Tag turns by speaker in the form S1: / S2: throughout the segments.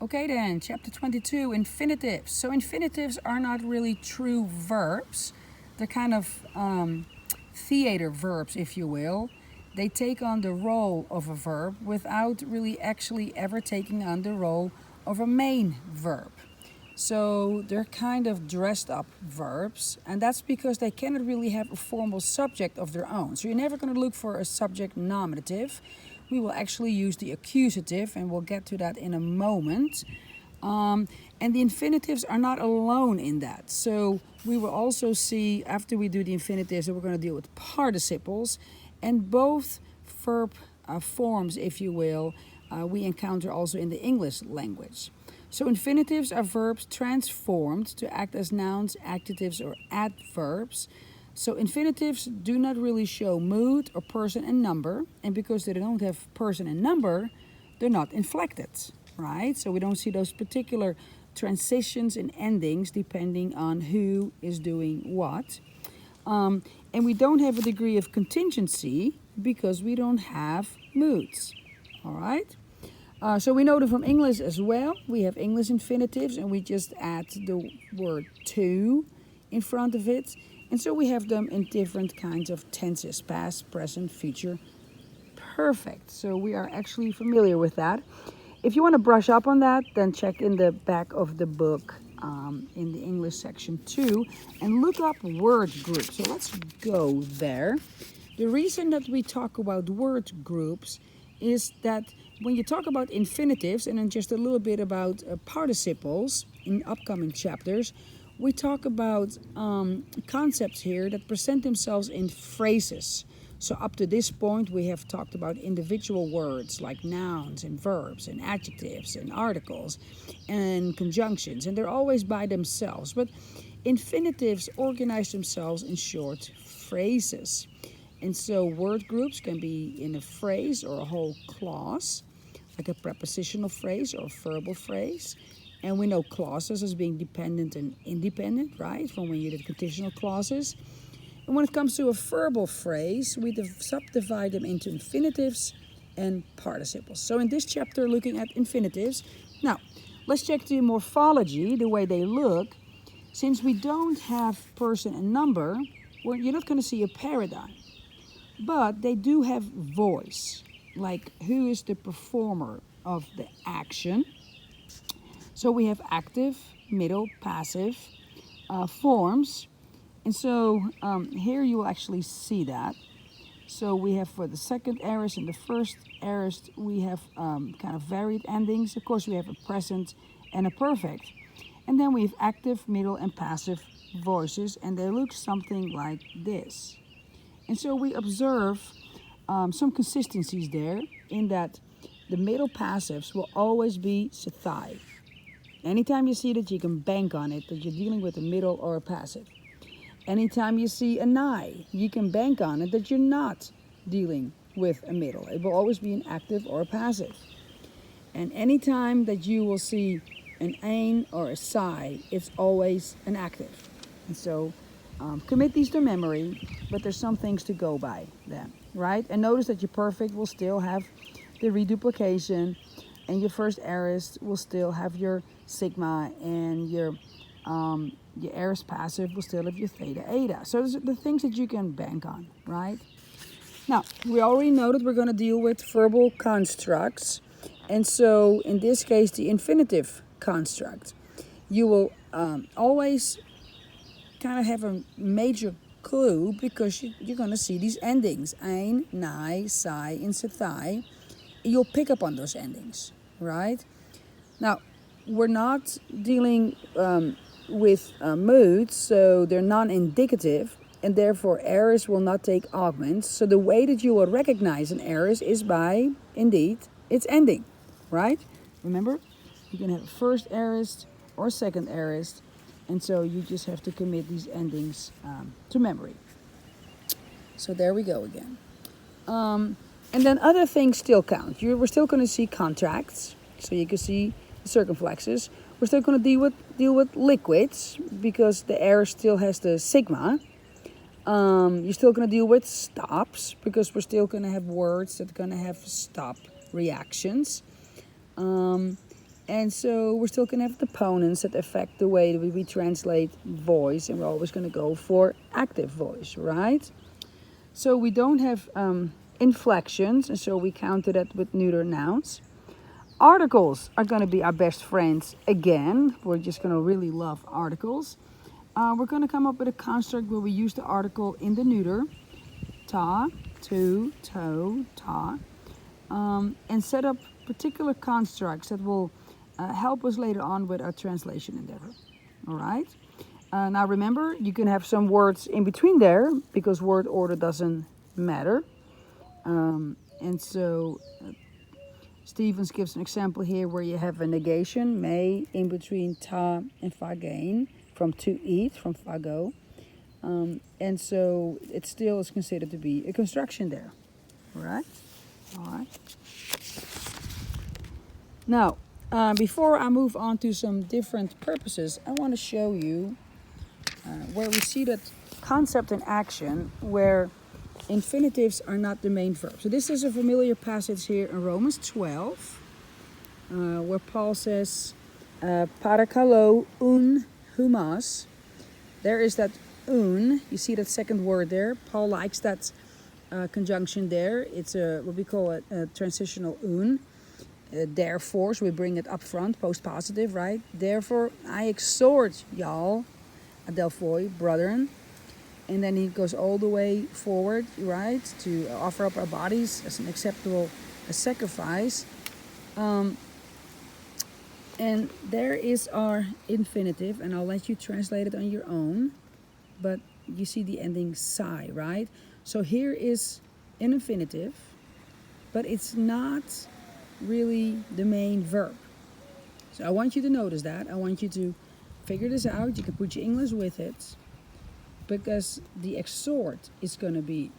S1: Okay then, chapter 22, infinitives. So infinitives are not really true verbs. They're kind of theater verbs, if you will. They take on the role of a verb without really actually ever taking on the role of a main verb. So they're kind of dressed up verbs, and that's because they cannot really have a formal subject of their own. So you're never going to look for a subject nominative. We will actually use the accusative, and we'll get to that in a moment. And the infinitives are not alone in that. So we will also see, after we do the infinitives, that we're going to deal with participles, and both verb forms, if you will, we encounter also in the English language. So infinitives are verbs transformed to act as nouns, adjectives, or adverbs. So infinitives do not really show mood or person and number, and because they don't have person and number, they're not inflected, right? So we don't see those particular transitions and endings depending on who is doing what. And we don't have a degree of contingency because we don't have moods, all right? So we know them from English as well. We have English infinitives and we just add the word to in front of it. And so we have them in different kinds of tenses, past, present, future, perfect. So we are actually familiar with that. If you want to brush up on that, then check in the back of the book in the English section too and look up word groups. So let's go there. The reason that we talk about word groups is that when you talk about infinitives and then just a little bit about participles in upcoming chapters, we talk about concepts here that present themselves in phrases. So up to this point, we have talked about individual words like nouns and verbs and adjectives and articles and conjunctions, and they're always by themselves. But infinitives organize themselves in short phrases. And so word groups can be in a phrase or a whole clause, like a prepositional phrase or a verbal phrase. And we know clauses as being dependent and independent, right? From when you did conditional clauses. And when it comes to a verbal phrase, we subdivide them into infinitives and participles. So in this chapter, looking at infinitives. Now, let's check the morphology, the way they look. Since we don't have person and number, you're not going to see a paradigm. But they do have voice, like who is the performer of the action. So we have active, middle, passive forms. And so here you will actually see that. So we have for the second aorist and the first aorist, we have kind of varied endings. Of course, we have a present and a perfect. And then we have active, middle, and passive voices, and they look something like this. And so we observe some consistencies there in that the middle passives will always be sathai. Anytime you see that, you can bank on it, that you're dealing with a middle or a passive. Anytime you see a nai, you can bank on it that you're not dealing with a middle. It will always be an active or a passive. And anytime that you will see an ain or a sai, it's always an active. And so commit these to memory, but there's some things to go by then, right? And notice that your perfect will still have the reduplication, and your first aorist will still have your sigma, and your aorist passive will still have your theta eta. So those are the things that you can bank on, right? Now, we already know that we're going to deal with verbal constructs. And so in this case, the infinitive construct, you will always kind of have a major clue because you're going to see these endings, ein, nai, sai, and sathai. You'll pick up on those endings, right? Now, we're not dealing with moods, so they're non-indicative, and therefore aorist will not take augments. So the way that you will recognize an aorist is by, indeed, its ending, right? Remember, you can have a first aorist or second aorist, and so you just have to commit these endings to memory. So there we go again. And then other things still count. We're still going to see contracts, so you can see the circumflexes. We're still going to deal with liquids because the air still has the sigma. You're still going to deal with stops because we're still going to have words that are going to have stop reactions. And so we're still going to have deponents that affect the way that we translate voice, and we're always going to go for active voice, right? So we don't have inflections, and so we counted that with neuter nouns. Articles are going to be our best friends again. We're just going to really love articles. We're going to come up with a construct where we use the article in the neuter, ta, to, to, ta, and set up particular constructs that will help us later on with our translation endeavor. All right? Now remember, you can have some words in between there because word order doesn't matter. And so Stevens gives an example here where you have a negation, may, in between ta and fagain, from to eat, from fago. And so it still is considered to be a construction there. All right? All right. Now, before I move on to some different purposes, I want to show you where we see that concept in action where infinitives are not the main verb. So this is a familiar passage here in Romans 12, where Paul says, parakalo un humas. There is that un, you see that second word there. Paul likes that conjunction there. It's what we call a transitional un. Therefore, so we bring it up front, post-positive, right? Therefore, I exhort y'all, adelphoi, brethren. And then he goes all the way forward, right, to offer up our bodies as an acceptable sacrifice. And there is our infinitive, and I'll let you translate it on your own. But you see the ending psi, right? So here is an infinitive, but it's not really the main verb. So I want you to notice that. I want you to figure this out. You can put your English with it, because the exhort is going to be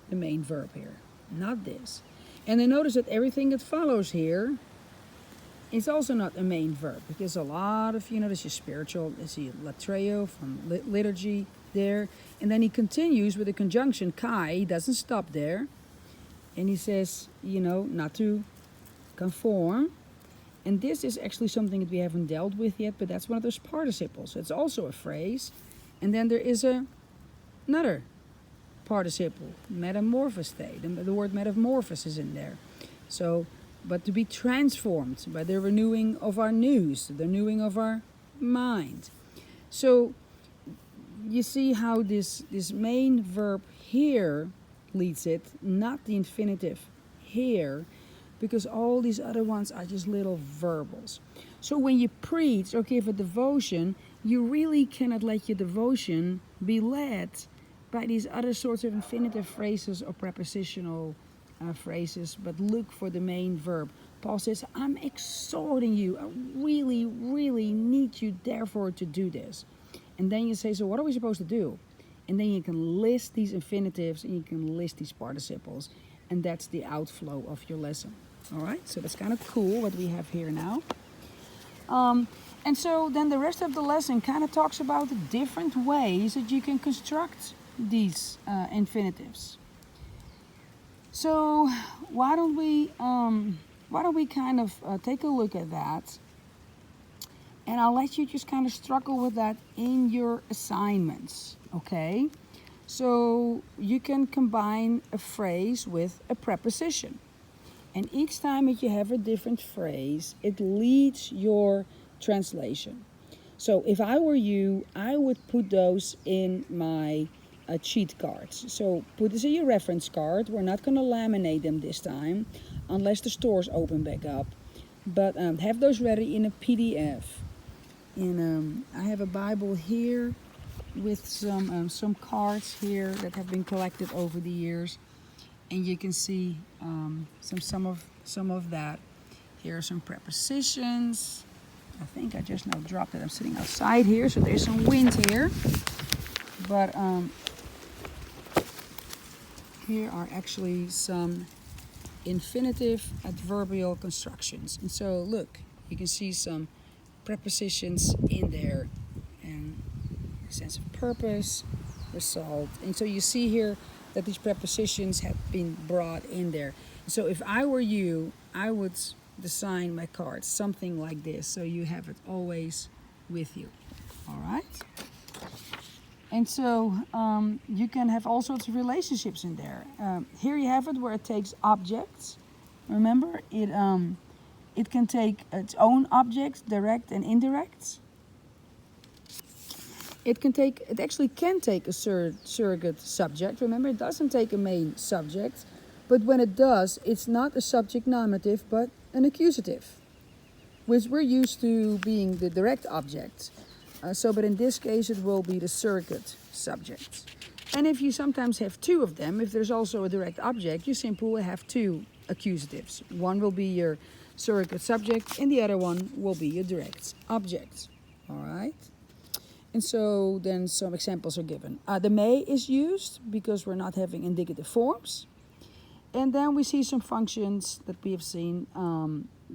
S1: the main verb here, not this. And then notice that everything that follows here is also not a main verb, because a lot of, there's your spiritual, there's your latreo from liturgy there. And then he continues with the conjunction kai. He doesn't stop there. And he says, not to conform. And this is actually something that we haven't dealt with yet, but that's one of those participles. It's also a phrase. And then there is another participle, metamorphostai. The word metamorphos is in there. So, but to be transformed by the renewing of our nous, the renewing of our mind. So you see how this main verb here leads it, not the infinitive here, because all these other ones are just little verbals. So when you preach or give a devotion, you really cannot let your devotion be led by these other sorts of infinitive phrases or prepositional phrases, but look for the main verb. Paul says, I'm exhorting you. I really, really need you, therefore, to do this. And then you say, so what are we supposed to do? And then you can list these infinitives and you can list these participles. And that's the outflow of your lesson. All right, so that's kind of cool what we have here now. And so then the rest of the lesson kind of talks about the different ways that you can construct these infinitives. So why don't we kind of take a look at that, and I'll let you just kind of struggle with that in your assignments, okay? So you can combine a phrase with a preposition. And each time that you have a different phrase, it leads your translation. So if I were you, I would put those in my cheat cards. So put this in your reference card. We're not going to laminate them this time, unless the stores open back up. But have those ready in a PDF. And I have a Bible here with some cards here that have been collected over the years. And you can see some of that. Here are some prepositions. I think I just now dropped it. I'm sitting outside here, so there's some wind here. But here are actually some infinitive adverbial constructions. And so look, you can see some prepositions in there, and a sense of purpose, result. And so you see here that these prepositions have been brought in there. So if I were you, I would design my cards, something like this, so you have it always with you. All right. And so you can have all sorts of relationships in there. Here you have it where it takes objects. Remember, it can take its own objects, direct and indirect. It actually can take a surrogate subject. Remember, it doesn't take a main subject, but when it does, it's not a subject nominative, but an accusative, which we're used to being the direct object. But in this case, it will be the surrogate subject. And if you sometimes have two of them, if there's also a direct object, you simply will have two accusatives. One will be your surrogate subject, and the other one will be your direct object. All right. And so then some examples are given. The may is used because we're not having indicative forms. And then we see some functions that we have seen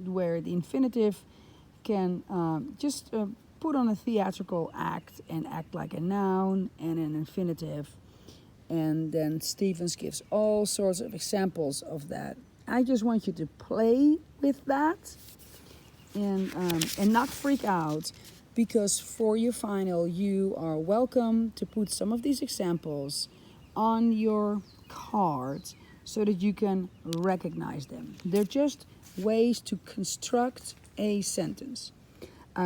S1: where the infinitive can just put on a theatrical act and act like a noun and an infinitive. And then Stevens gives all sorts of examples of that. I just want you to play with that and not freak out, because for your final, you are welcome to put some of these examples on your cards so that you can recognize them. They're just ways to construct a sentence.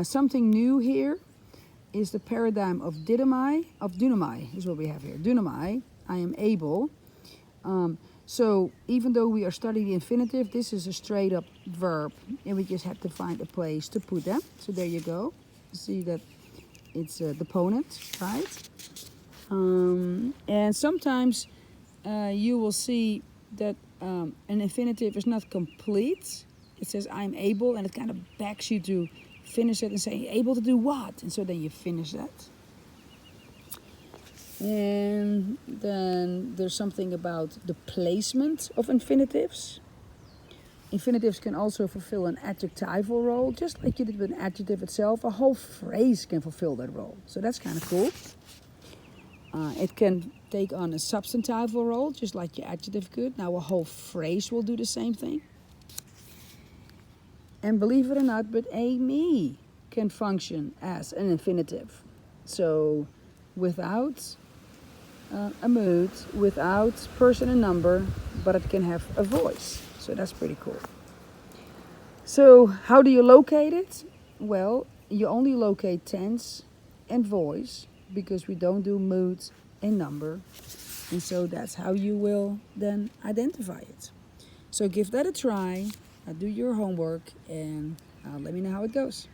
S1: Something new here is the paradigm of dunamai is what we have here. Dunamai, I am able. So even though we are studying the infinitive, this is a straight up verb, and we just have to find a place to put them. So there you go. See that it's the ponent, right? And sometimes you will see that an infinitive is not complete. It says I'm able, and it kind of begs you to finish it and say able to do what, and so then you finish that. And then there's something about the placement of infinitives. Infinitives can also fulfill an adjectival role, just like you did with an adjective itself. A whole phrase can fulfill that role, so that's kind of cool. It can take on a substantival role, just like your adjective could. Now a whole phrase will do the same thing. And believe it or not, but a me can function as an infinitive. So without a mood, without person and number, but it can have a voice. So that's pretty cool. So how do you locate it? Well, you only locate tense and voice because we don't do mood and number. And so that's how you will then identify it. So give that a try, do your homework, and let me know how it goes.